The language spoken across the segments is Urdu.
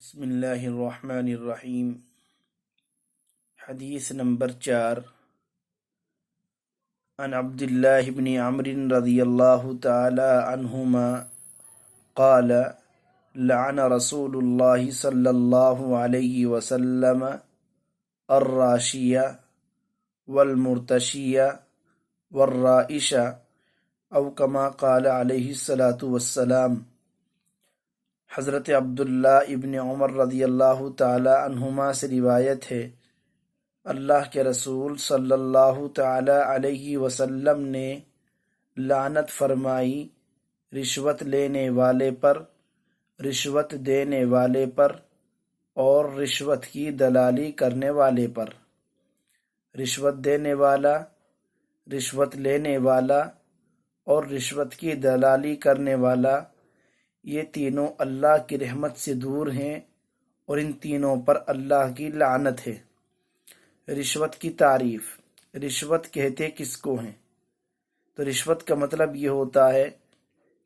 بسم اللہ الرحمن الرحیم۔ حدیث نمبر 4 عن عبداللہ بن عمرو رضی اللہ تعالی عنہما قال لعن رسول اللہ صلی اللہ علیہ وسلم الراشیہ والمرتشیہ والرائشہ او کما قال علیہ الصلاۃ والسلام۔ حضرت عبداللہ ابن عمر رضی اللہ تعالی عنہما سے روایت ہے، اللہ کے رسول صلی اللہ تعالی علیہ وسلم نے لعنت فرمائی رشوت لینے والے پر، رشوت دینے والے پر اور رشوت کی دلالی کرنے والے پر۔ رشوت دینے والا، رشوت لینے والا اور رشوت کی دلالی کرنے والا، یہ تینوں اللہ کی رحمت سے دور ہیں اور ان تینوں پر اللہ کی لعنت ہے۔ رشوت کی تعریف۔ رشوت کہتے کس کو ہیں؟ تو رشوت کا مطلب یہ ہوتا ہے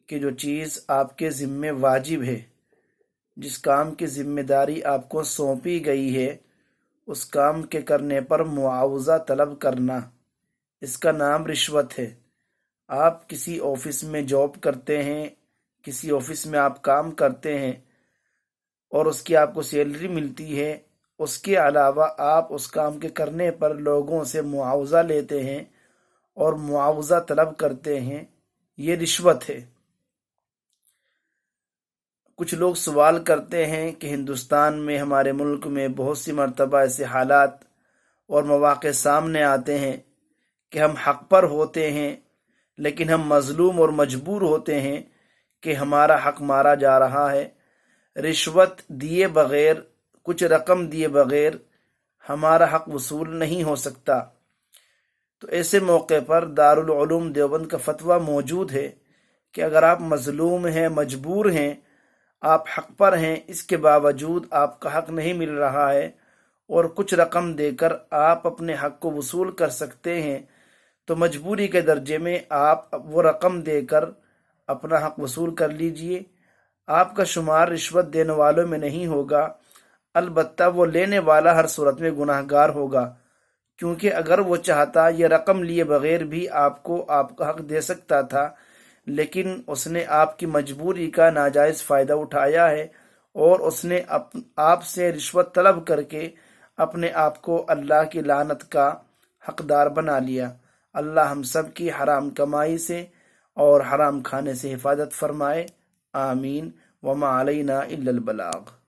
کہ جو چیز آپ کے ذمے واجب ہے، جس کام کی ذمہ داری آپ کو سونپی گئی ہے، اس کام کے کرنے پر معاوضہ طلب کرنا، اس کا نام رشوت ہے۔ آپ کسی آفس میں جاب کرتے ہیں، کسی آفس میں آپ کام کرتے ہیں اور اس کی آپ کو سیلری ملتی ہے، اس کے علاوہ آپ اس کام کے کرنے پر لوگوں سے معاوضہ لیتے ہیں اور معاوضہ طلب کرتے ہیں، یہ رشوت ہے۔ کچھ لوگ سوال کرتے ہیں کہ ہندوستان میں، ہمارے ملک میں بہت سی مرتبہ ایسے حالات اور مواقع سامنے آتے ہیں کہ ہم حق پر ہوتے ہیں لیکن ہم مظلوم اور مجبور ہوتے ہیں کہ ہمارا حق مارا جا رہا ہے۔ رشوت دیے بغیر، کچھ رقم دیے بغیر ہمارا حق وصول نہیں ہو سکتا۔ تو ایسے موقع پر دارالعلوم دیوبند کا فتویٰ موجود ہے کہ اگر آپ مظلوم ہیں، مجبور ہیں، آپ حق پر ہیں، اس کے باوجود آپ کا حق نہیں مل رہا ہے اور کچھ رقم دے کر آپ اپنے حق کو وصول کر سکتے ہیں، تو مجبوری کے درجے میں آپ وہ رقم دے کر اپنا حق وصول کر لیجئے۔ آپ کا شمار رشوت دینے والوں میں نہیں ہوگا، البتہ وہ لینے والا ہر صورت میں گناہ گار ہوگا، کیونکہ اگر وہ چاہتا یہ رقم لیے بغیر بھی آپ کو آپ کا حق دے سکتا تھا، لیکن اس نے آپ کی مجبوری کا ناجائز فائدہ اٹھایا ہے اور اس نے آپ سے رشوت طلب کر کے اپنے آپ کو اللہ کی لعنت کا حقدار بنا لیا۔ اللہ ہم سب کی حرام کمائی سے اور حرام کھانے سے حفاظت فرمائے، آمین۔ وما علینا الا البلاغ۔